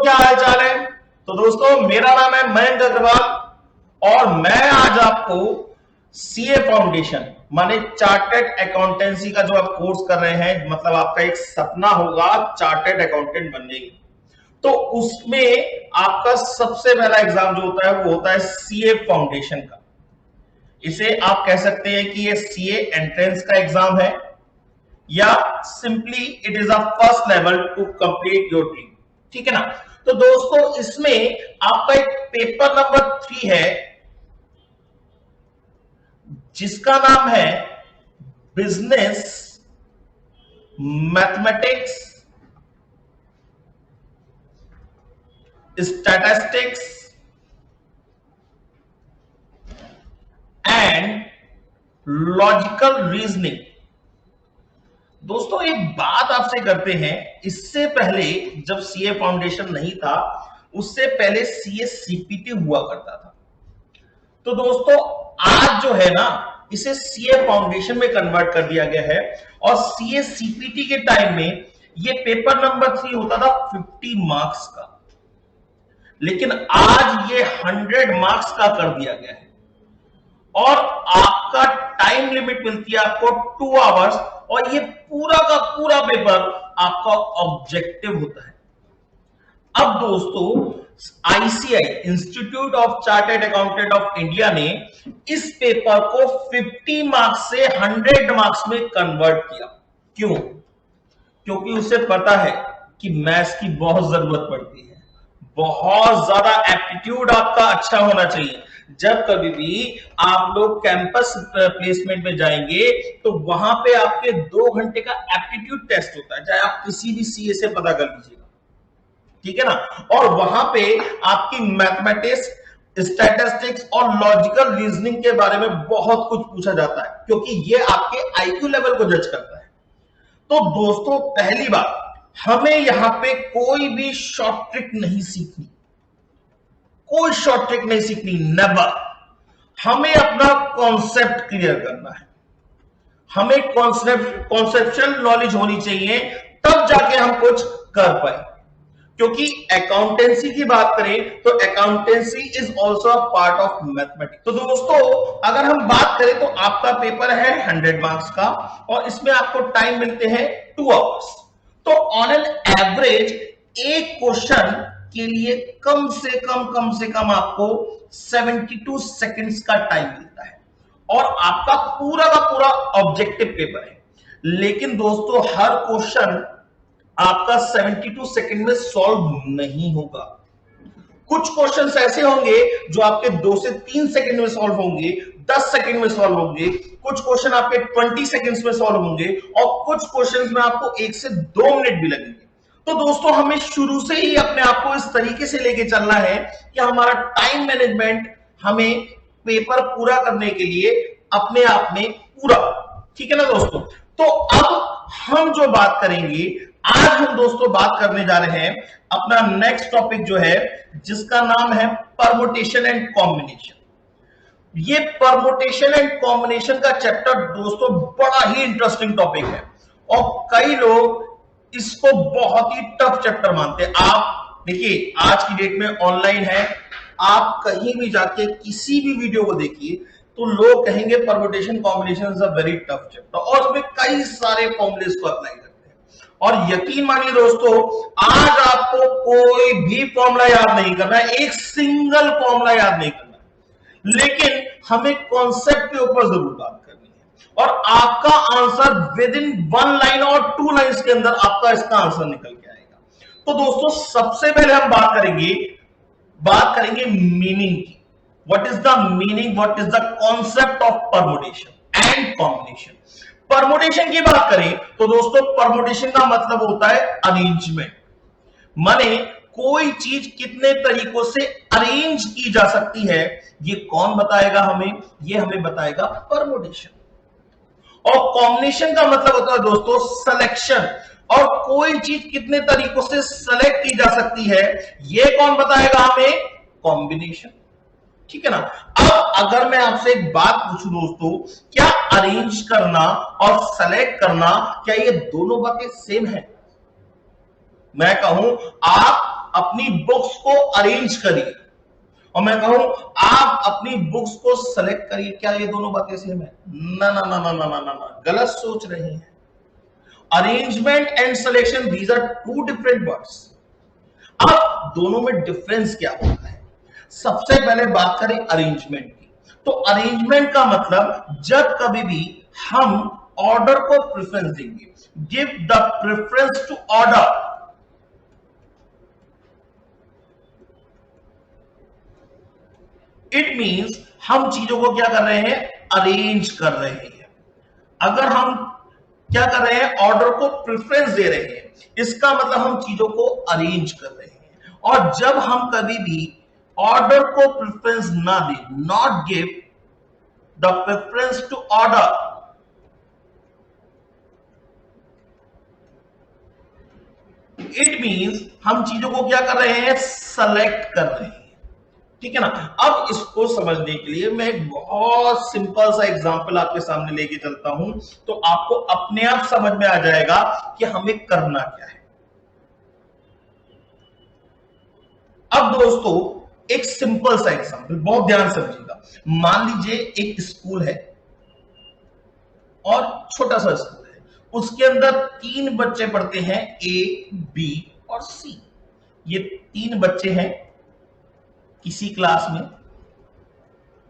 क्या हाल चाल है। तो दोस्तों मेरा नाम है मयंक अग्रवाल और मैं आज आपको सीए फाउंडेशन माने चार्टर्ड अकाउंटेंसी का जो आप कोर्स कर रहे हैं, मतलब आपका एक सपना होगा चार्टर्ड अकाउंटेंट बनने की, तो उसमें आपका सबसे पहला एग्जाम जो होता है वो होता है सीए फाउंडेशन का। इसे आप कह सकते हैं कि ये सीए एंट्रेंस का एग्जाम है या simply it is a first level to complete your dream. ठीक है ना। तो दोस्तों इसमें आपका एक पेपर नंबर 3 है जिसका नाम है business mathematics statistics and logical reasoning. दोस्तों एक बात आपसे करते हैं, इससे पहले जब सीए फाउंडेशन नहीं था उससे पहले सीए सीपीटी हुआ करता था। तो दोस्तों आज जो है ना इसे सीए फाउंडेशन में कन्वर्ट कर दिया गया है और सीए सीपीटी के टाइम में ये पेपर नंबर 3 होता था 50 मार्क्स का, लेकिन आज ये 100 मार्क्स का कर दिया गया है और आपका टाइम लिमिट मिलती है आपको 2 आवर्स और ये पूरा का पूरा पेपर आपका ऑब्जेक्टिव होता है। अब दोस्तों ICI institute of chartered accountant of India ने इस पेपर को 50 मार्क्स से 100 मार्क्स में कन्वर्ट किया। क्यों? क्योंकि उसे पता है कि मैथ्स की बहुत जरूरत पड़ती है, बहुत ज्यादा एप्टीट्यूड आपका अच्छा होना चाहिए। जब कभी भी आप लोग कैंपस प्लेसमेंट में जाएंगे तो वहां पे आपके 2 घंटे का एप्टीट्यूड टेस्ट होता है, चाहे आप किसी भी सीए से पता कर लीजिएगा। ठीक है ना। और वहां पे आपकी मैथमेटिक्स स्टैटिस्टिक्स और लॉजिकल रीजनिंग के बारे में बहुत कुछ पूछा जाता है क्योंकि ये आपके आईक्यू लेवल को जज करता है। तो दोस्तों पहली बात, हमें यहां पे कोई भी शॉर्ट ट्रिक नहीं सीखनी, कोई शॉर्ट ट्रिक नहीं सीखनी, नेवर। हमें अपना कॉन्सेप्ट क्लियर करना है, हमें कॉन्सेप्चुअल नॉलेज होनी चाहिए, तब जाके हम कुछ कर पाए। क्योंकि अकाउंटेंसी की बात करें तो accountancy is also a part of mathematics. तो दोस्तों अगर हम बात करें तो आपका पेपर है 100 मार्क्स का और इसमें आपको टाइम मिलते हैं 2 आवर्स। तो ऑन एन एवरेज एक क्वेश्चन के लिए कम से कम आपको 72 सेकेंड्स का टाइम मिलता है और आपका पूरा का पूरा ऑब्जेक्टिव पेपर है। लेकिन दोस्तों हर क्वेश्चन आपका 72 सेकंड में सॉल्व नहीं होगा। कुछ क्वेश्चंस ऐसे होंगे जो आपके 2 से 3 सेकंड में सॉल्व होंगे, 10 सेकंड में सॉल्व होंगे, कुछ क्वेश्चन आपके 20 सेकंड्स में सॉल्व होंगे और कुछ क्वेश्चंस में आपको 1 से 2 मिनट भी लगेंगे। तो दोस्तों हमें शुरू से ही अपने आप को इस तरीके से लेके चलना है कि हमारा टाइम मैनेजमेंट हमें पेपर पूरा करने के लिए अपने आप में पूरा। ठीक है ना दोस्तों। तो अब हम जो बात करेंगे, आज हम दोस्तों बात करने जा रहे हैं अपना नेक्स्ट टॉपिक जो है जिसका नाम है परमुटेशन एंड कॉम्बिनेशन। ये परमुटेशन एंड कॉम्बिनेशन का चैप्टर दोस्तों बड़ा ही इंटरेस्टिंग टॉपिक है और कई लोग इसको बहुत ही टफ चैप्टर मानते हैं। आप देखिए आज की डेट में ऑनलाइन है, आप कहीं भी जाके किसी भी वीडियो को देखिए तो लोग कहेंगे permutation combination is a very tough chapter और उसमें कई सारे फॉर्मूलेस को अप्लाई करते हैं। और यकीन मानिए दोस्तों आज आपको कोई भी फॉर्मूला याद नहीं करना है, एक सिंगल फॉर्मूला याद नहीं करना है, लेकिन हमें कॉन्सेप्ट के ऊपर जरूर बात करनी है और आपका आंसर विद इन 1 लाइन और 2 लाइन्स के अंदर आपका इसका आंसर निकल के आएगा। तो दोस्तों सबसे पहले हम बात करेंगे मीनिंग की। What is the meaning? What is the concept of permutation and combination? Permutation की बात करें तो दोस्तों परमुटेशन का मतलब होता है अरेंजमेंट, माने कोई चीज कितने तरीकों से अरेंज की जा सकती है, ये कौन बताएगा हमें? ये हमें बताएगा परमुटेशन। और कॉम्बिनेशन का मतलब होता है दोस्तों सिलेक्शन, और कोई चीज कितने तरीकों से सेलेक्ट की जा सकती है ये कौन बताएगा हमें? कॉम्बिनेशन। ठीक है ना। अब अगर मैं आपसे एक बात पूछूं दोस्तों, क्या अरेंज करना और सेलेक्ट करना क्या ये दोनों बातें सेम है? मैं कहूं आप अपनी बुक्स को अरेंज करिए और मैं कहूं आप अपनी बुक्स को सेलेक्ट करिए, क्या ये दोनों बातें सेम है? ना ना ना ना ना ना ना, गलत सोच रहे हैं। Arrangement and selection, these are two different words. अब दोनों में डिफरेंस क्या होता है? सबसे पहले बात करें अरेंजमेंट की, तो अरेंजमेंट का मतलब जब कभी भी हम ऑर्डर को प्रेफरेंस देंगे, give the preference to order, it means हम चीजों को क्या कर रहे हैं? अरेंज कर रहे हैं। अगर हम क्या कर रहे हैं? ऑर्डर को प्रेफरेंस दे रहे हैं, इसका मतलब हम चीजों को अरेंज कर रहे हैं। और जब हम कभी भी ऑर्डर को प्रेफरेंस ना दें, not give the preference to order, it means हम चीजों को क्या कर रहे हैं? सेलेक्ट कर रहे हैं। ठीक है ना? अब इसको समझने के लिए मैं एक बहुत सिंपल सा एग्जांपल आपके सामने लेके चलता हूं, तो आपको अपने आप समझ में आ जाएगा कि हमें करना क्या है। अब दोस्तों एक सिंपल सा एग्जांपल, बहुत ध्यान समझिएगा। मान लीजिए एक स्कूल है और छोटा सा स्कूल है, उसके अंदर 3 बच्चे पढ़ते हैं, ए, बी और सी। ये 3 बच्चे हैं किसी क्लास में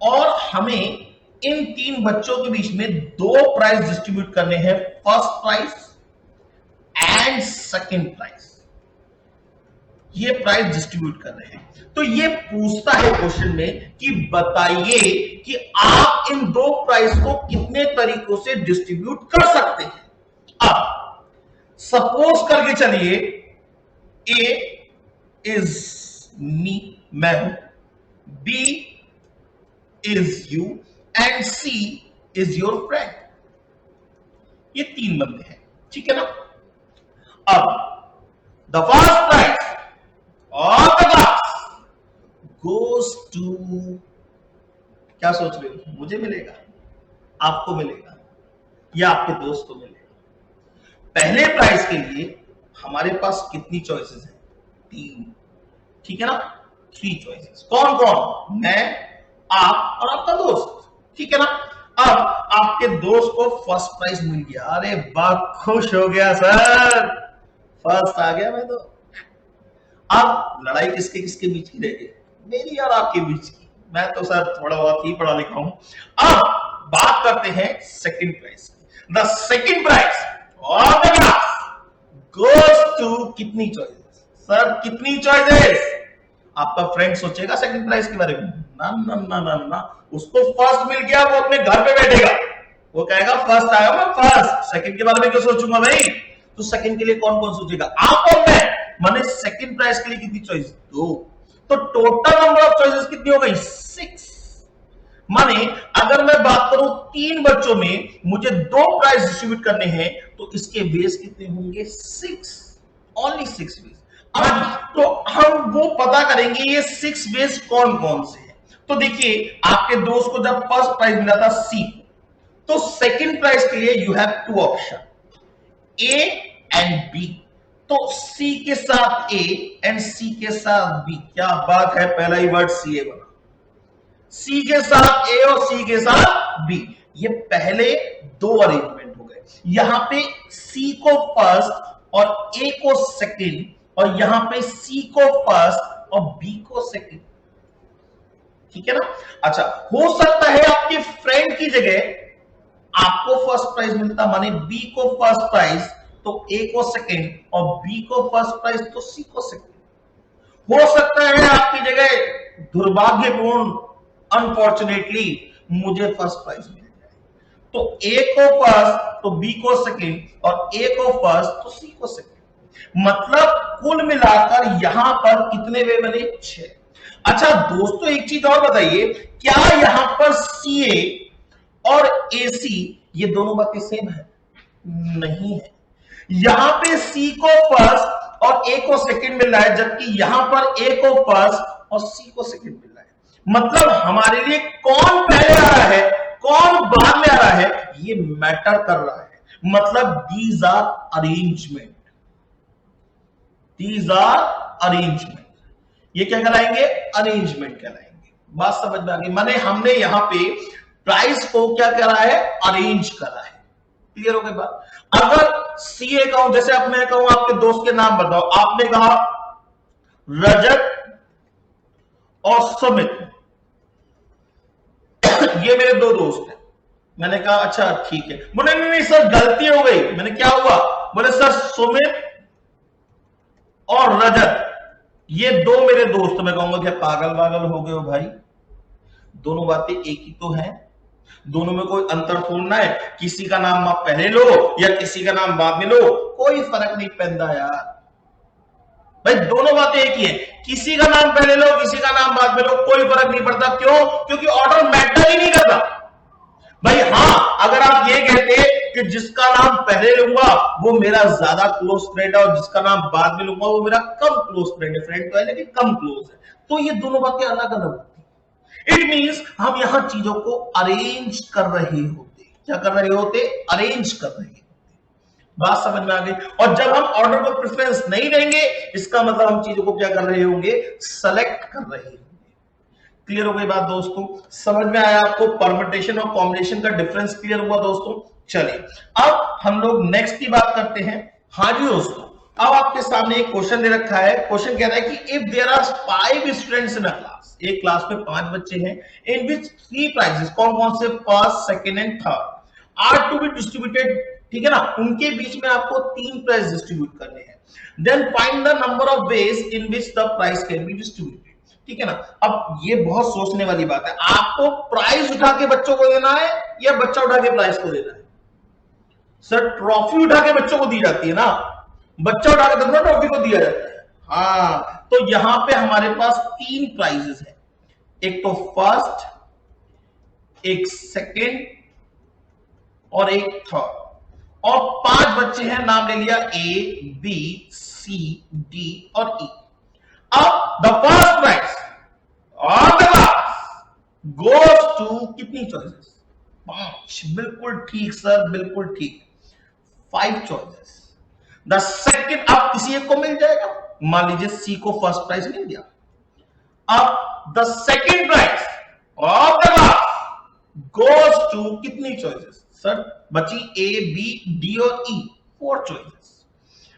और हमें इन 3 बच्चों के बीच में 2 प्राइज डिस्ट्रीब्यूट करने हैं, first prize and second prize. ये प्राइज डिस्ट्रीब्यूट कर रहे हैं। तो ये पूछता है क्वेश्चन में कि बताइए कि आप इन 2 प्राइज को कितने तरीकों से डिस्ट्रीब्यूट कर सकते हैं। अब सपोज करके चलिए ए इज मी, मैं हूं, B is you and C is your friend. ये 3 बंदे हैं, ठीक है ना? अब the first prize of the class goes to, क्या सोच रहे हो? मुझे मिलेगा, आपको मिलेगा, या आपके दोस्त को मिलेगा? पहले प्राइज के लिए हमारे पास कितनी चॉइसेस हैं? 3, ठीक है ना? 3 चॉइसेस। कौन कौन? मैं, आप और आपका दोस्त, ठीक है ना? अब आपके दोस्त को फर्स्ट प्राइज मिल गया, अरे वाह, खुश हो गया सर, फर्स्ट आ गया मैं तो। अब लड़ाई किसके किसके बीच की रह गई? मेरी और आपके बीच की। मैं तो सर थोड़ा बहुत ही पढ़ा लिखा हूं। अब बात करते हैं सेकंड प्राइज की। The second prize of the class goes to कितनी चॉइसेस? सर कितनी चॉइसेस? आपका फ्रेंड सोचेगा सेकंड प्राइज के बारे में, ना ना ना ना ना, उसको फर्स्ट मिल गया, वो अपने घर पे बैठेगा, वो कहेगा फर्स्ट आया मैं फर्स्ट, सेकंड के बारे में क्यों सोचूंगा भाई? तो सेकंड के लिए कौन कौन सोचेगा? आप और मैं। माने सेकंड प्राइज के लिए कितनी चॉइस? 2। तो टोटल नंबर ऑफ चॉइसेस कितनी हो गई? 6। माने अगर मैं बात करूं 3 बच्चों में मुझे 2 प्राइज डिस्ट्रीब्यूट करने हैं, तो इसके बेस कितने होंगे? 6, ओनली 6 बेस। तो हम वो पता करेंगे ये 6 बेस कौन कौन से हैं। तो देखिए आपके दोस्त को जब फर्स्ट प्राइज मिला था सी, तो सेकंड प्राइज के लिए you have 2 option, A and B. तो सी के साथ ए एंड सी के साथ बी। क्या बात है, पहला ही वर्ड सी ए बना। सी के साथ ए और सी के साथ बी, ये पहले 2 अरेंजमेंट हो गए। यहां पे सी को फर्स्ट और ए को सेकंड, और यहां पे सी को फर्स्ट और बी को सेकंड, ठीक है ना? अच्छा, हो सकता है आपके फ्रेंड की जगह आपको फर्स्ट प्राइज मिलता, माने बी को फर्स्ट प्राइज तो ए को सेकंड, और बी को फर्स्ट प्राइज तो सी को सेकंड। हो सकता है आपकी जगह दुर्भाग्यपूर्ण, अनफॉर्चुनेटली मुझे फर्स्ट प्राइज मिल जाए, तो ए को फर्स्ट तो बी को सेकंड, और ए को फर्स्ट तो सी को सेकंड। मतलब कुल मिलाकर यहां पर कितने वे बने? 6। अच्छा दोस्तों एक चीज और बताइए, क्या यहां पर सीए और एसी ये दोनों बातें सेम है? नहीं है। यहां पे सी को फर्स्ट और ए को सेकंड मिल रहा है, जबकि यहां पर ए को फर्स्ट और सी को सेकंड मिल रहा है। मतलब हमारे लिए कौन पहले आ रहा है, कौन बाद में आ रहा है, ये मैटर कर रहा है। मतलब these are arrangement, these are arrangement. ये क्या कहलाएंगे? अरेंजमेंट कहलाएंगे। बात समझ में आ गई? माने हमने यहां पे प्राइस को क्या करा है? अरेंज करा है। क्लियर हो गई बात? अगर सीए कहूं, जैसे अब मैं कहूं आपके दोस्त के नाम बताओ, आपने कहा रजत और सुमित, ये मेरे दो दोस्त हैं। मैंने कहा अच्छा ठीक है। बोले नहीं नहीं सर गलती हो गई। मैंने क्या हुआ? बोले सर सुमित और रजत ये दो मेरे दोस्त। मैं कहूंगा क्या पागल वागल हो गए हो भाई? दोनों बातें एक ही तो हैं, दोनों में कोई अंतर थोड़ना है। किसी का नाम आप पहले लो या किसी का नाम बाद में लो, कोई फर्क नहीं पड़ता यार। भाई दोनों बातें एक ही है, किसी का नाम पहले लो किसी का नाम बाद में लो, कोई फर्क नहीं पड़ता। क्यों? क्योंकि ऑर्डर मैटर ही नहीं करता। भाई हाँ, अगर आप ये कहते कि जिसका नाम पहले लूंगा वो मेरा ज्यादा क्लोज फ्रेंड है और जिसका नाम बाद में लूंगा वो मेरा कम क्लोज फ्रेंड है, फ्रेंड तो है लेकिन कम क्लोज है, तो ये दोनों बातें अलग अलग होती। इट मींस हम यहां चीजों को अरेंज कर रहे होते। क्या कर रहे होते? अरेंज कर रहे होते। बात समझ में आ गई? और जब हम ऑर्डर को प्रेफरेंस नहीं देंगे, इसका मतलब हम चीजों को क्या कर रहे होंगे? सेलेक्ट कर रहे होंगे। क्लियर हो गई बात दोस्तों? समझ में आया आपको? परम्यूटेशन और कॉम्बिनेशन का डिफरेंस क्लियर हुआ दोस्तों? चलिए अब हम लोग नेक्स्ट की बात करते हैं। हाँ जी दोस्तों, अब आपके सामने एक क्वेश्चन दे रखा है। क्वेश्चन कह रहा है कि if there are 5 students in a class, एक क्लास में 5 बच्चे हैं, इन विच 3 प्राइजेस, कौन कौन से? First, second and third are to be distributed. ठीक है ना? उनके बीच में आपको 3 प्राइज डिस्ट्रीब्यूट करने हैं। Then find the number of ways in which the prize can be distributed. ठीक है ना? अब ये बहुत सोचने वाली बात है। आपको प्राइज उठा के बच्चों को देना है या बच्चा उठा के प्राइज को देना है? सर ट्रॉफी उठा के बच्चों को दी जाती है ना, बच्चा उठा के तब ट्रॉफी को दिया जाता है। हाँ, तो यहां पे हमारे पास 3 प्राइजेस है, एक तो फर्स्ट, एक सेकंड और एक थर्ड, और 5 बच्चे हैं, नाम ले लिया ए बी सी डी और ई। अब the first prize of the class goes to कितनी चॉइसेस? 5। बिल्कुल ठीक सर, बिल्कुल ठीक, 5 चॉइसेस। द सेकंड, अब किसी एक को मिल जाएगा, मान लीजिए सी को फर्स्ट प्राइज मिल गया। अब the second prize of the class goes to कितनी चॉइसेस? सर बची ए बी डी और ई, 4 चॉइसेस।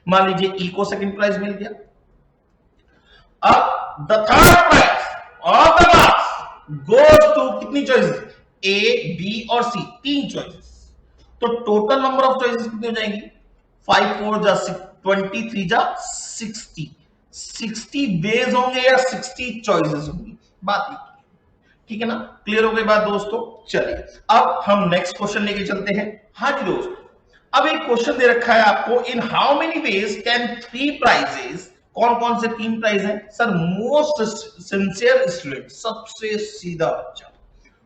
मान लीजिए ई को सेकंड प्राइज मिल गया। अब the third prize of the class goes to कितनी चॉइसेस? ए बी और सी, 3 चॉइसेस। तो टोटल नंबर ऑफ चॉइसेस कितनी हो जाएंगी? 5 4 जा 20 3 जा 60, 60 वेज होंगे या 60 चॉइसेस होंगी, बात ये। ठीक है ना? क्लियर हो गई बात दोस्तों? चलिए अब हम नेक्स्ट क्वेश्चन लेके चलते हैं। हाँ जी दोस्तों, अब एक क्वेश्चन दे रखा है आपको, in how many ways can 3 prizes, कौन कौन से 3 प्राइज हैं? सर मोस्ट सिंसियर स्टूडेंट, सबसे सीधा बच्चा,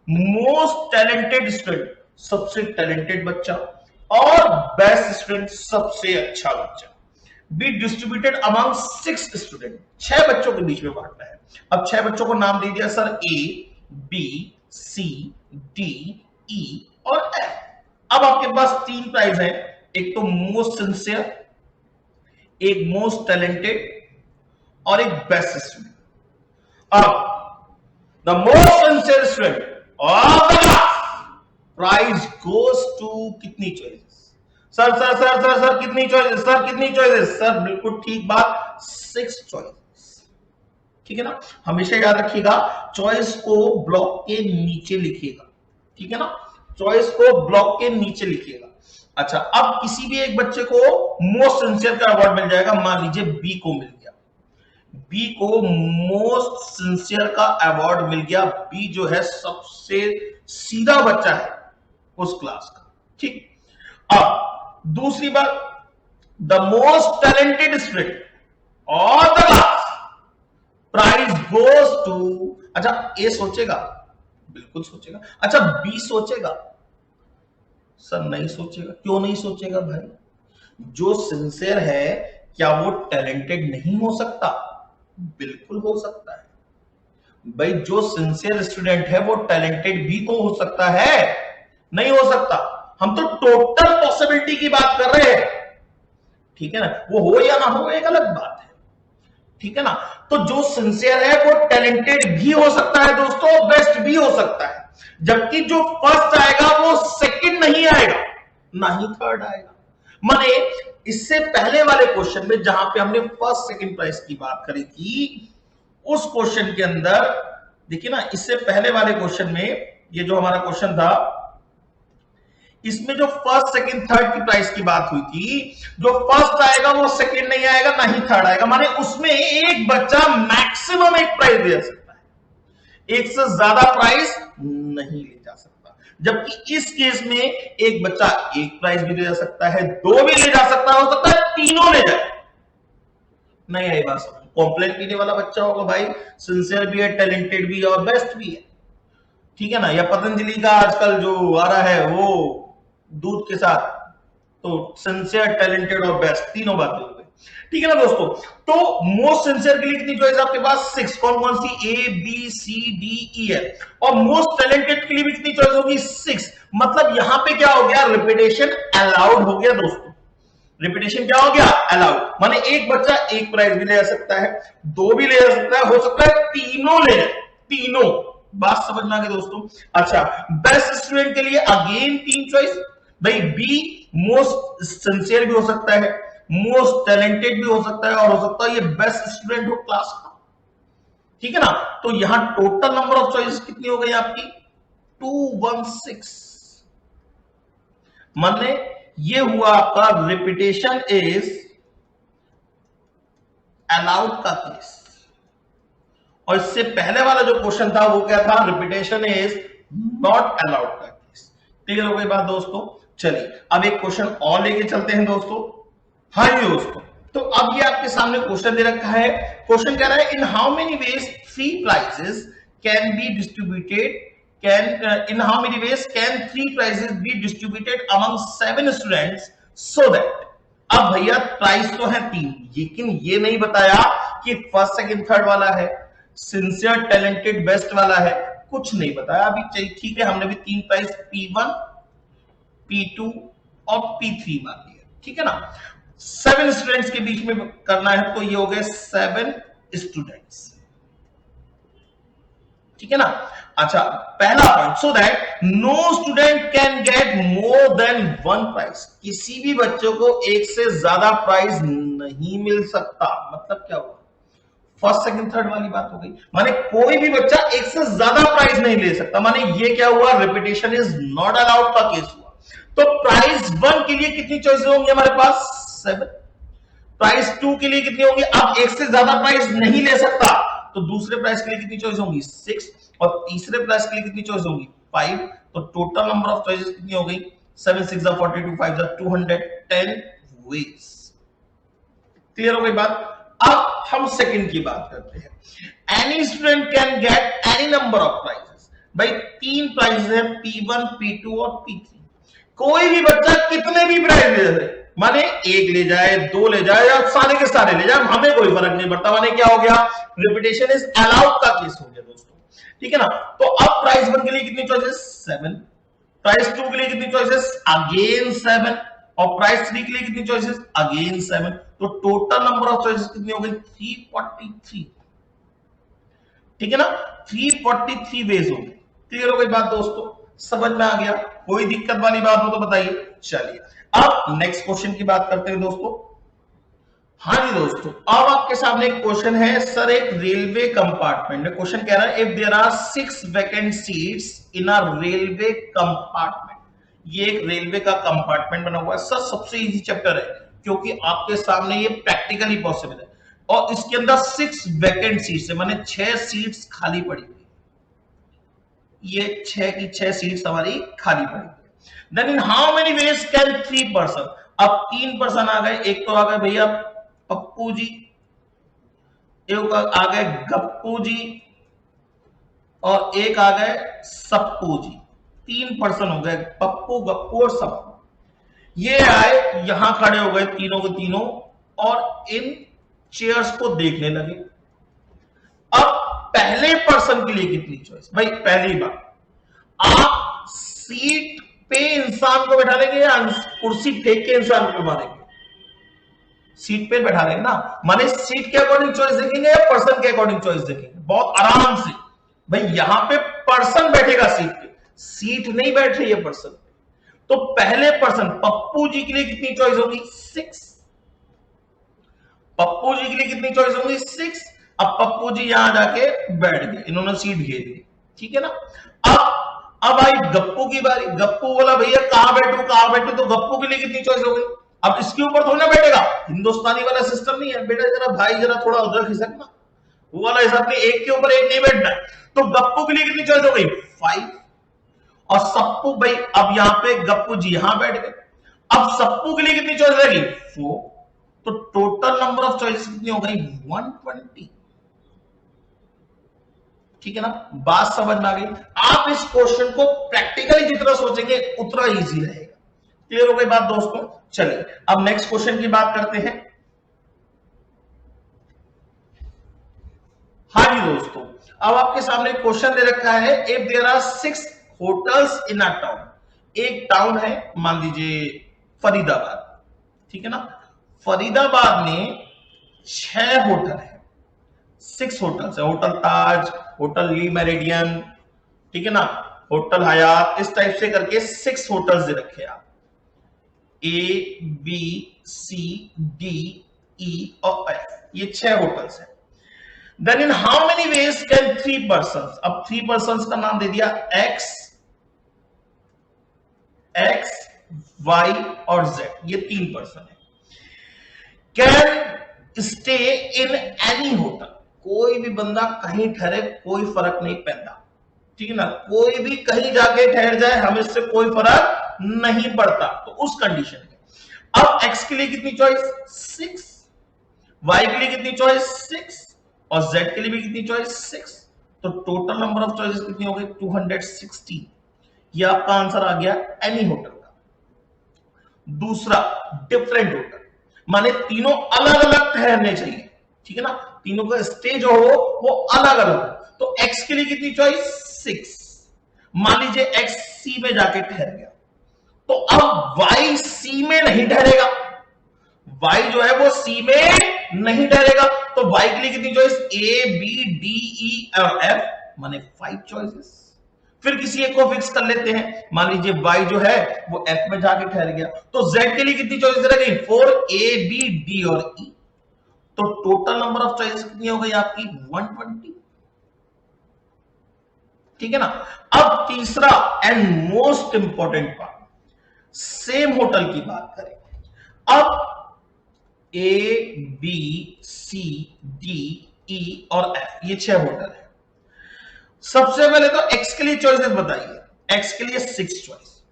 मोस्ट टैलेंटेड स्टूडेंट, सबसे टैलेंटेड बच्चा, और बेस्ट स्टूडेंट, सबसे अच्छा बच्चा, बी डिस्ट्रीब्यूटेड अमंग 6 स्टूडेंट, 6 बच्चों के बीच में बांटना है। अब 6 बच्चों को नाम दे दिया sir A B C D E और एफ। अब आपके पास 3 प्राइज है, एक तो मोस्ट सिंसियर, एक मोस्ट टैलेंटेड और एक बेस्ट स्टूडेंट। अब the most sincere student of the class prize goes to कितनी choices? Sir sir sir sir sir कितनी चॉइसेस? सर कितनी चॉइसेस? सर बिल्कुल ठीक बात, 6 चॉइसेस। ठीक है ना? हमेशा याद रखिएगा, चॉइस को ब्लॉक के नीचे लिखिएगा। ठीक है ना? चॉइस को ब्लॉक के नीचे लिखिएगा। अच्छा, अब किसी भी एक बच्चे को मोस्ट सिंसियर का अवार्ड मिल जाएगा, मान लीजिए बी को मिल गया, बी को मोस्ट सिंसियर का अवार्ड मिल गया। बी जो है सबसे सीधा बच्चा है उस क्लास का। ठीक, अब दूसरी बात, the most talented student of the class prize goes to, अच्छा ए सोचेगा, बिल्कुल सोचेगा। अच्छा बी सोचेगा? सर नहीं सोचेगा। क्यों नहीं सोचेगा भाई? जो सिंसियर है क्या वो टैलेंटेड नहीं हो सकता? बिल्कुल हो सकता है भाई। जो सिंसियर स्टूडेंट है वो टैलेंटेड भी तो हो सकता है, नहीं हो सकता? हम तो टोटल पॉसिबिलिटी की बात कर रहे हैं। ठीक है ना? वो हो या ना हो एक अलग बात है। ठीक है ना। तो जो सिंसियर है वो टैलेंटेड भी हो सकता है दोस्तों, बेस्ट भी हो सकता है, जबकि जो फर्स्ट आएगा वो सेकंड नहीं आएगा, ना ही थर्ड आएगा। माने इससे पहले वाले क्वेश्चन में जहां पे हमने फर्स्ट सेकंड प्राइस की बात करी थी, उस क्वेश्चन के अंदर देखिए ना, इससे पहले वाले क्वेश्चन में ये जो हमारा क्वेश्चन था, इसमें जो फर्स्ट सेकंड थर्ड की प्राइस की बात हुई थी, जो फर्स्ट आएगा वो सेकंड नहीं आएगा, ना ही थर्ड आएगा। माने उसमें एक बच्चा मैक्सिमम एक प्राइस ले सकता है, एक से ज्यादा प्राइस नहीं ले जा सकता। जबकि इस केस में एक बच्चा एक प्राइस भी ले जा सकता है, दो भी ले जा सकता है, हो सकता है तीनों ले जाए। नहीं आई बात समझ? कॉम्प्लेन पीने वाला बच्चा होगा भाई, सिंसियर भी है, टैलेंटेड भी है और बेस्ट भी है, ठीक है ना। या पतंजलि का आजकल जो आ रहा है वो दूध के साथ, तो सिंसियर, टैलेंटेड और बेस्ट तीनों बातें हो गई, ठीक है ना दोस्तों। तो मोस्ट सिंसियर के लिए कितनी चॉइस आपके पास? 6। कौन कौन सी? ए बी सी डी ई है। और मोस्ट टैलेंटेड के लिए भी कितनी चॉइस होगी? 6। मतलब यहां पे क्या हो गया? रिपीटेशन अलाउड हो गया दोस्तों। रिपीटेशन क्या हो गया? अलाउड। माने एक बच्चा एक प्राइज भी ले जा सकता है, दो भी ले जा सकता है, हो सकता है तीनों ले जाए, तीनों। बात समझ में आ गई दोस्तों? अच्छा, बेस्ट स्टूडेंट के लिए अगेन 3 चॉइस भाई। बी मोस्ट सिंसियर भी हो सकता है, मोस्ट टैलेंटेड भी हो सकता है, और हो सकता है ये बेस्ट स्टूडेंट हो क्लास का, ठीक है ना। तो यहां टोटल नंबर ऑफ चॉइस कितनी हो गई आपकी? 216। माने ये हुआ आपका रिपीटेशन इज अलाउड का केस। और इससे पहले वाला जो क्वेश्चन था वो क्या था? रिपीटेशन इज नॉट अलाउड का केस। क्लियर हो गई बात दोस्तों? चलिए अब एक क्वेश्चन और लेके चलते हैं दोस्तों। हाँ जी दोस्तों, तो अब ये आपके सामने क्वेश्चन दे रखा है। क्वेश्चन कह रहा है in how many ways 3 prizes can be distributed, in how many ways can 3 prizes be distributed among 7 students so that। अब भैया प्राइस तो है 3, लेकिन ये नहीं बताया कि फर्स्ट सेकंड थर्ड वाला है, सिंसियर टैलेंटेड बेस्ट वाला है, कुछ नहीं बताया अभी। चलिए ठीक है, हमने भी 3 प्राइस P1 P2 और P3 मान लिया, ठीक है ना। 7 स्टूडेंट्स के बीच में करना है, तो ये हो गए 7 स्टूडेंट्स, ठीक है ना। अच्छा, पहला point, so that no student can get more than 1 prize. किसी भी बच्चों को एक से ज्यादा प्राइज नहीं मिल सकता। मतलब क्या हुआ? फर्स्ट सेकंड थर्ड वाली बात हो गई। माने कोई भी बच्चा एक से ज्यादा प्राइज नहीं ले सकता। माने ये क्या हुआ? रिपीटेशन इज नॉट अलाउड का केस हुआ। तो प्राइज 1 के लिए कितनी चॉइसेस होंगी हमारे पास? 7। प्राइस 2 के लिए कितनी होगी? अब एक से ज्यादा प्राइस नहीं ले सकता, तो दूसरे प्राइस के लिए कितनी चॉइस होंगी? 6। और तीसरे प्राइस के लिए कितनी चॉइस होंगी? 5। तो टोटल नंबर ऑफ चॉइसेस कितनी हो गई? 7 6 42 5 210 वेज। क्लियर हो गई बात? अब हम सेकंड की बात करते हैं। Any student can get any number of prizes. भाई 3 प्राइजेस है, P1 P2 और P3। कोई भी बच्चा कितने भी प्राइज ले जाए, माने एक ले जाए, 2 ले जाए या सारे के सारे ले जाए, हमें कोई फर्क नहीं पड़ता। माने क्या हो गया? रिपीटेशन इज अलाउड का केस हो गया दोस्तों, ठीक है ना। तो अब प्राइस 1 के लिए कितनी चॉइसेस? 7। प्राइस 2 के लिए कितनी चॉइसेस? अगेन 7। और प्राइस 3 के लिए कितनी चॉइसेस? अगेन 7। तो टोटल नंबर ऑफ चॉइसेस कितनी हो गई? 343, ठीक है ना। 343 वेज हो गई। क्लियर हो गई बात दोस्तों? समझ में आ गया? कोई दिक्कत वाली बात हो तो बताइए। चलिए अब नेक्स्ट क्वेश्चन की बात करते हैं दोस्तों। हाँ जी दोस्तों, अब आपके सामने एक क्वेश्चन है। सर एक रेलवे कंपार्टमेंट में क्वेश्चन कह रहा है if there are 6 vacant seats in a railway compartment. ये एक रेलवे का कंपार्टमेंट बना हुआ है। सर सबसे इजी चैप्टर है, क्योंकि आपके सामने ये प्रैक्टिकली पॉसिबल है। और इसके अंदर 6 वैकेंट सीट्स है, माने 6 सीट्स खाली पड़ी हुई। ये 6 की 6 सीट्स हमारी खाली पड़ी हुई। Then in how many ways can 3 person. अब 3 पर्सन आ गए। एक तो आ गए भैया पप्पू जी, एक आ गए गप्पू जी, और एक आ गए सप्पू जी। 3 पर्सन हो गए, पप्पू गप्पू और सप्पू। ये आए, यहां खड़े हो गए तीनों के तीनों, और इन चेयर्स को देखने लगे। अब पहले पर्सन के लिए कितनी चॉइस? भाई पहली बात, आप सीट पे इंसान को बैठा लेंगे या कुर्सी फेंक के इंसान को मारेंगे? सीट पे बैठा लेंगे ना, माने सीट के अकॉर्डिंग चॉइस देखेंगे या पर्सन के अकॉर्डिंग चॉइस देखेंगे? बहुत आराम से भाई, यहां पे पर्सन बैठेगा सीट पे, सीट नहीं बैठ रही है पर्सन पे। तो पहले पर्सन पप्पू जी के लिए कितनी चॉइस होगी? 6। पप्पू जी के लिए कितनी चॉइस होगी? 6। अब पप्पू जी यहां जाके बैठ गए, इन्होंने सीट घेर ली, ठीक है ना। अब आई गप्पू की बारी। गप्पू बोला भैया कहां बैठू कहां बैठू, तो गप्पू के लिए कितनी चॉइस हो गई? अब इसके ऊपर थोड़ी ना बैठेगा, हिंदुस्तानी वाला सिस्टम नहीं है बेटा, जरा भाई जरा थोड़ा उधर खिसकना, वो वाला हिसाब नहीं, एक के ऊपर एक नहीं बैठना है। तो गप्पू के लिए कितनी चॉइस हो गई? 5। और सप्पू भाई, अब यहां पे गप्पू जी यहां बैठ गए, अब सप्पू के लिए कितनी चॉइस रहेगी? 4। तो टोटल नंबर ऑफ चॉइस कितनी हो गई? 120। ठीक है ना, बात समझ में आ गई? आप इस क्वेश्चन को प्रैक्टिकली जितना सोचेंगे उतना इजी रहेगा। क्लियर हो गई बात दोस्तों? चलिए अब नेक्स्ट क्वेश्चन की बात करते हैं। हाँ जी दोस्तों, अब आपके सामने क्वेश्चन दे रखा है, if there are 6 hotels in a town. एक टाउन है, मान लीजिए फरीदाबाद, ठीक है ना। फरीदाबाद में 6 होटल है, 6 होटल्स है, होटल ताज, होटल ली मेरिडियन, ठीक है ना, होटल हयात, इस टाइप से करके 6 होटल्स दे रखे आप, ए बी सी डी ई और एफ, ये 6 होटल्स है। Then in how many ways can 3 persons, अब 3 पर्संस का नाम दे दिया एक्स, वाई और जेड, ये 3 पर्सन है। Can stay in any hotel, कोई भी बंदा कहीं ठहरे कोई फर्क नहीं पैदा, ठीक है ना, कोई भी कहीं जाके ठहर जाए हमें इससे कोई फर्क नहीं पड़ता, तो उस कंडीशन में। अब एक्स के लिए कितनी चॉइस? 6, वाई के लिए कितनी चॉइस? 6 और जेड के लिए भी कितनी चॉइस? 6। तो टोटल नंबर ऑफ चॉइसेस कितनी हो गई? 216। ये आपका आंसर आ गया एनी होटल का। दूसरा डिफरेंट होटल, माने तीनों अलग अलग ठहरने चाहिए, ठीक है ना, तीनों का स्टे जो हो वो अलग अलग हो। तो एक्स के लिए कितनी चॉइस? 6। मान लीजिए एक्स सी में जाके ठहर गया, तो अब वाई सी में नहीं ठहरेगा, वाई जो है वो सी में नहीं ठहरेगा, तो वाई के लिए कितनी choice? A B D E और एफ, माने 5 चॉइसेस। फिर किसी एक को फिक्स कर लेते हैं, मान लीजिए y जो है वो f में जाके ठहर गया, तो z के लिए कितनी चॉइस रह गई? 4, a b d और e। तो टोटल नंबर ऑफ चॉइस कितनी हो गई आपकी? 120। ठीक है ना। अब तीसरा and most important part, same hotel की बात करें। अब a b c d e और f, ये 6 होटल है। सबसे पहले तो x के लिए चॉइसेस बताइए। x के लिए 6 चॉइस।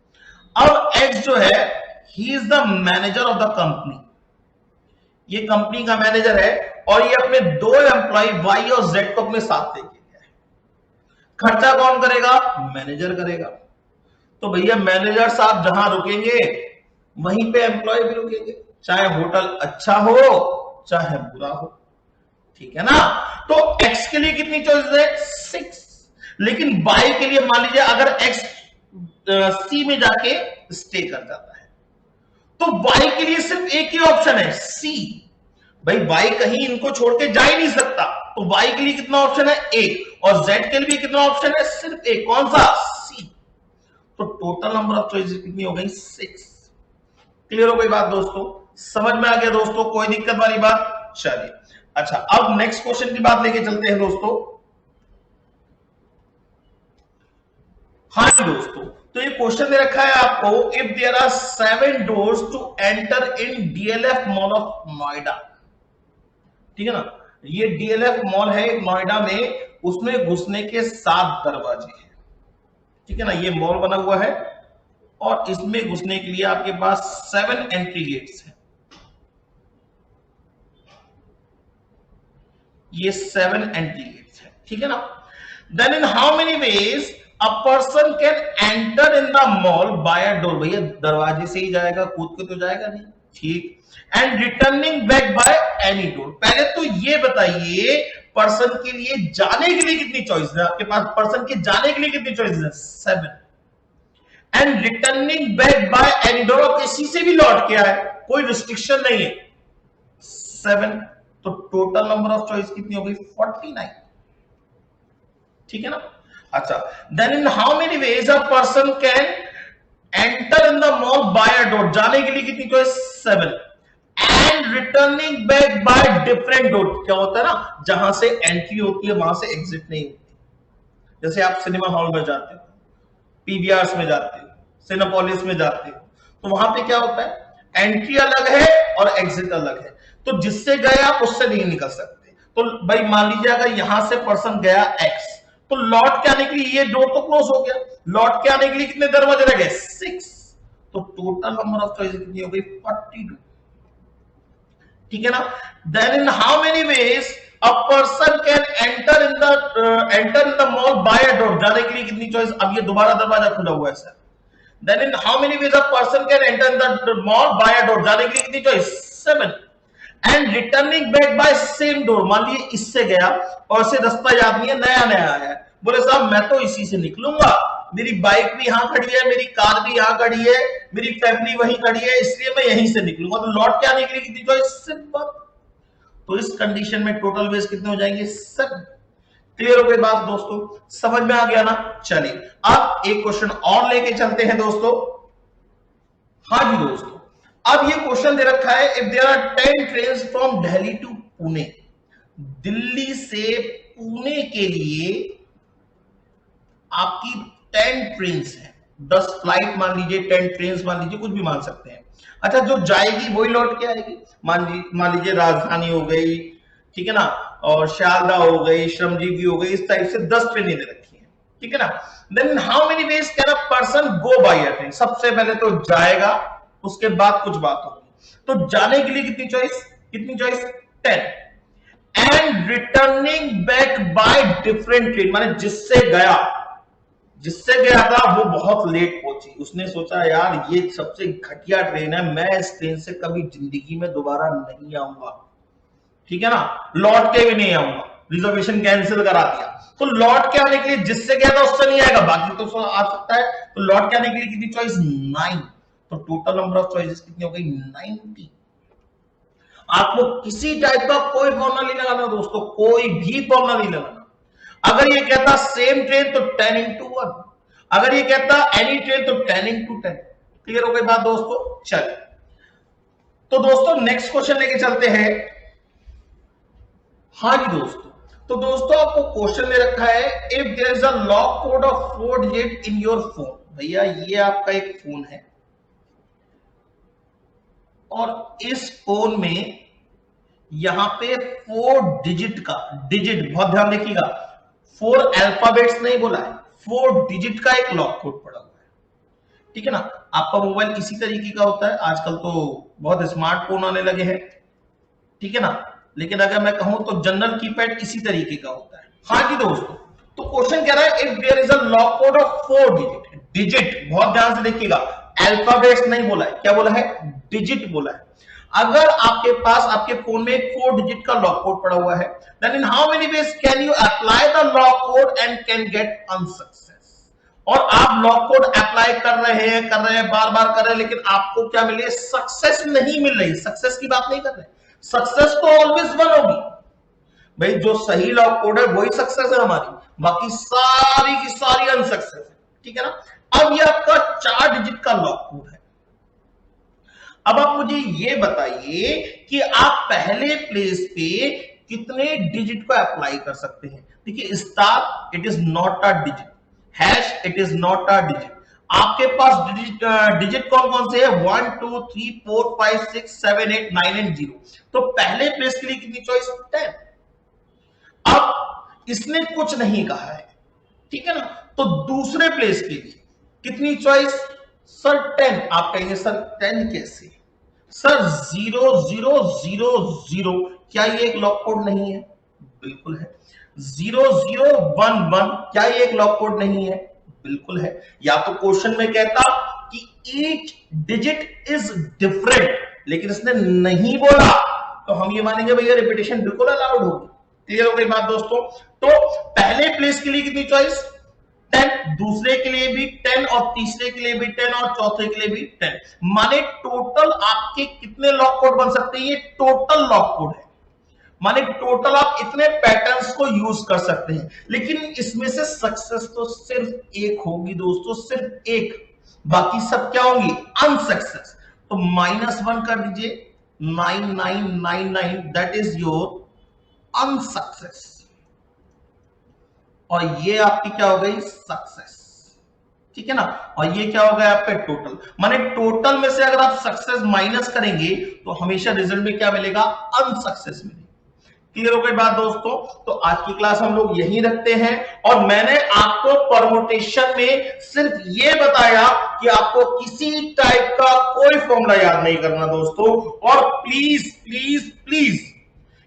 अब x जो है he is the manager of the company, ये कंपनी का मैनेजर है और ये अपने 2 एम्प्लॉय y और z को अपने साथ लेके गया है। खर्चा कौन करेगा? मैनेजर करेगा। तो भैया मैनेजर साहब जहां रुकेंगे वहीं पे एम्प्लॉय भी रुकेंगे, चाहे होटल अच्छा हो चाहे बुरा हो, ठीक है ना। तो x के लिए कितनी चॉइस है? 6। लेकिन y के लिए मान लीजिए अगर x सी में जाके स्टे कर जाता है, तो y के लिए सिर्फ एक ही ऑप्शन है, सी। भाई y कहीं इनको छोड़ के जा ही नहीं सकता, तो y के लिए कितना ऑप्शन है? एक। और z के लिए भी कितना ऑप्शन है? सिर्फ एक। कौन सा? सी। तो टोटल नंबर ऑफ चॉइसेस कितनी हो गई? 6। क्लियर हो गई बात दोस्तों? समझ में आ गया दोस्तों? कोई दिक्कत वाली बात? चलिए अच्छा, अब नेक्स्ट क्वेश्चन की बात लेके चलते हैं दोस्तों। हाँ जी दोस्तों, तो ये क्वेश्चन दे रखा है आपको, if there are 7 doors to enter in DLF mall of Noida, ठीक है ना, ये डीएलएफ मॉल है नोएडा में, उसमें घुसने के 7 दरवाजे हैं, ठीक है ना, ये मॉल बना हुआ है और इसमें घुसने के लिए आपके पास 7 एंट्री गेट्स हैं। ये 7 एंट्री गेट्स है, ठीक है ना। Then in how many ways a person can enter in the mall by a door, भैया दरवाजे से ही जाएगा, कूद के तो जाएगा नहीं, ठीक। And returning back by any door, पहले तो ये बताइए पर्सन के लिए जाने के लिए कितनी चॉइस है आपके पास? पर्सन के जाने के लिए कितनी चॉइस है? 7। And returning back by any door, किसी से भी लौट के आए, कोई रिस्ट्रिक्शन नहीं है, 7, तो टोटल नंबर ऑफ चॉइस कितनी हो गई 49। ठीक है ना। अच्छा, then in how many ways a person can enter in the mall by a door, जाने के लिए कितनी choice 7, and returning back by different door. क्या होता है ना, जहां से एंट्री होती है वहां से एग्जिट नहीं होती। जैसे आप सिनेमा हॉल में जाते हो, पीवीआर में जाते हो, सिनेपोलिस में जाते हो, तो वहां पे क्या होता है, एंट्री अलग है और एग्जिट अलग है। तो जिससे गए आप उससे नहीं निकल सकते। तो भाई मान लीजिए अगर यहां से पर्सन गया एक्स, तो लौट के आने के लिए ये डोर तो क्लोज हो गया, लौट के आने के लिए कितने दरवाजे रह गए 6, तो टोटल नंबर ऑफ चॉइस कितनी हो गई 42। ठीक है ना। Then in how many ways a person can enter in the mall by a door, जाने के लिए कितनी चॉइस, अब ये दोबारा दरवाजा खुला हुआ है sir. Then in how many ways a person can enter in the mall by a door, जाने के लिए कितनी choice 7, and returning back by same door. मान लीजिए इससे गया और से रास्ता याद नहीं है, नया नया आया है, बोले साहब मैं तो इसी से निकलूंगा, मेरी बाइक भी यहां खड़ी है, मेरी कार भी यहां खड़ी है, मेरी फैमिली वहीं खड़ी है, इसलिए मैं यहीं से निकलूंगा। तो लौट के आने के लिए कितनी चॉइस, सिंपल। तो इस कंडीशन में टोटल वेज कितने हो जाएंगे 7। क्लियर हो गई बात दोस्तों, समझ में आ गया ना। चलिए अब एक क्वेश्चन और लेके चलते हैं दोस्तों। हाँ जी दोस्तों, अब ये क्वेश्चन दे रखा है, if there are 10 train from Delhi to Pune, Delhi से पुणे के लिए आपकी 10 ट्रेन है, 10 फ्लाइट मान लीजिए, 10 ट्रेन मान लीजिए, कुछ भी मान सकते हैं। अच्छा, जो जाएगी वही लौट के आएगी। मान लीजिए राजधानी हो गई, ठीक है ना, और शारदा हो गई, श्रमजीवी हो गई, इस टाइप से 10 ट्रेनें दे रखी है। ठीक है ना। Then how many ways can a person go by a train, सबसे पहले तो जाएगा, उसके बाद कुछ बात होगी। तो जाने के लिए कितनी choice, 10, and returning back by different train, माने जिससे गया था वो बहुत लेट पहुंची, उसने सोचा यार ये सबसे घटिया ट्रेन है, मैं इस ट्रेन से कभी जिंदगी में दोबारा नहीं आऊंगा। ठीक है ना, लौट के भी नहीं आऊंगा, रिजर्वेशन कैंसिल करा दिया। तो लौट के आने के लिए जिससे गया था उससे नहीं आएगा, बाकी तो आ सकता है। तो लौट के आने के लिए कितनी चॉइस 9, तो टोटल नंबर ऑफ चॉइसेस कितनी हो गई 90। आपको किसी टाइप का कोई फॉर्मूला नहीं लगाना दोस्तों, कोई भी फॉर्मूला नहीं लगाना। अगर ये कहता सेम ट्रेन तो 10 into 1, अगर ये कहता एनी ट्रेन तो 10 into 10। क्लियर हो गई बात दोस्तों। चलिए तो दोस्तों नेक्स्ट क्वेश्चन लेके चलते हैं। हाँ जी दोस्तों, तो दोस्तों आपको क्वेश्चन दे रखा है, if there is a lock code of 4 digit in your phone. भैया ये आपका एक फोन है और इस फोन में यहां पे 4 डिजिट का, डिजिट बहुत ध्यान रखिएगा, 4 अल्फाबेट्स नहीं बोला है, 4 डिजिट का एक लॉक कोड पड़ा हुआ है। ठीक है ना। आपका मोबाइल इसी तरीके का होता है, आजकल तो बहुत स्मार्टफोन आने लगे हैं। ठीक है ना, लेकिन अगर मैं कहूं तो जनरल कीपैड इसी तरीके का होता है। हाँ जी दोस्तों, तो क्वेश्चन कह रहा है, if there is a lock code of 4 digit, digit बहुत ध्यान से देखिएगा, अल्फाबेट्स नहीं बोला है, क्या बोला है, डिजिट बोला है। अगर आपके पास आपके फोन में एक 4 डिजिट का लॉक कोड पड़ा हुआ है, then in how many ways can you apply the lock code and can get unsuccess. और आप लॉक कोड अप्लाई कर रहे हैं, बार बार कर रहे हैं, लेकिन आपको क्या मिले, सक्सेस नहीं मिल रही। सक्सेस की बात नहीं कर रहे, सक्सेस तो ऑलवेज वन होगी भाई, जो सही लॉक कोड है वही सक्सेस है हमारी, बाकी सारी की सारी अनसक्सेस है। ठीक है ना। अब ये आपका 4 डिजिट का लॉक कोड है। अब आप मुझे ये बताइए कि आप पहले प्लेस पे कितने डिजिट को अप्लाई कर सकते हैं। देखिए, star it is not a digit, hash it is not a digit. आपके पास डिजिट कौन कौन से है, 1 2 3 4 5 6 7 8 9 एंड 0। तो पहले प्लेस के लिए कितनी चॉइस, 10। अब इसने कुछ नहीं कहा है, ठीक है ना, तो दूसरे प्लेस के लिए कितनी चॉइस, सर 10। आप कहेंगे सर 10 कैसे, सर 0000, क्या ये एक लॉक कोड नहीं है, बिल्कुल है। 0011, क्या ये एक लॉक कोड नहीं है, बिल्कुल है। या तो क्वेश्चन में कहता कि ईच डिजिट इज डिफरेंट, लेकिन इसने नहीं बोला, तो हम ये मानेंगे भैया रिपीटेशन बिल्कुल अलाउड होगी। क्लियर हो गई बात दोस्तों। तो पहले प्लेस के लिए कितनी चॉइस, 10, दूसरे के लिए भी 10 और तीसरे के लिए भी 10 और चौथे के लिए भी 10। माने टोटल आपके कितने लॉक कोड बन सकते हैं? ये टोटल लॉक कोड है, माने टोटल आप इतने पैटर्न्स को यूज कर सकते हैं। लेकिन इसमें से सक्सेस तो सिर्फ एक होगी दोस्तों, सिर्फ एक, बाकी सब क्या होंगी? अनसक्सेस। तो -1 कर दीजिए, 9999, दैट इज योर अनसक्सेस, और ये आपकी क्या हो गई? सक्सेस। ठीक है ना? और ये क्या हो गया आपका? टोटल। माने टोटल में से अगर आप सक्सेस माइनस करेंगे तो हमेशा रिजल्ट में क्या मिलेगा? अनसक्सेस मिलेगा। क्लियर हो गई बात दोस्तों? तो आज की क्लास हम लोग यहीं रखते हैं, और मैंने आपको परमुटेशन में सिर्फ ये बताया कि आपको किसी टाइप का कोई फॉर्मूला याद नहीं करना दोस्तों। और प्लीज प्लीज प्लीज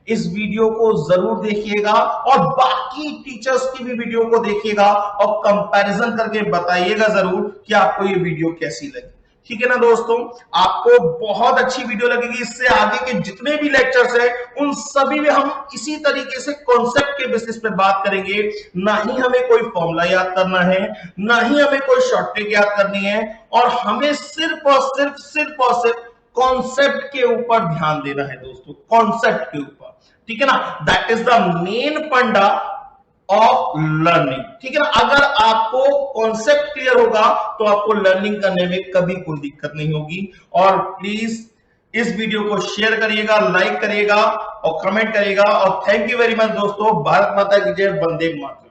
इस वीडियो को जरूर देखिएगा, और बाकी टीचर्स की भी वीडियो को देखिएगा, और कंपैरिजन करके बताइएगा जरूर कि आपको ये वीडियो कैसी लगी। ठीक है ना दोस्तों? आपको बहुत अच्छी वीडियो लगेगी। इससे आगे के जितने भी लेक्चर्स हैं उन सभी में हम इसी तरीके से कॉन्सेप्ट के बेसिस पे बात करेंगे। ना ही हमें कोई फॉर्मूला याद करना है, ना ही हमें कोई शॉर्टकट याद करनी है, और हमें सिर्फ और सिर्फ कॉन्सेप्ट के ऊपर ध्यान देना है दोस्तों, कॉन्सेप्ट के ऊपर। ठीक है ना? दैट इज द मेन फंडा ऑफ लर्निंग। ठीक है ना? अगर आपको कॉन्सेप्ट क्लियर होगा तो आपको लर्निंग करने में कभी कोई दिक्कत नहीं होगी। और प्लीज इस वीडियो को शेयर करिएगा, लाइक करिएगा और कमेंट करिएगा। और थैंक यू वेरी मच दोस्तों। भारत माता की जय, वंदे मातरम।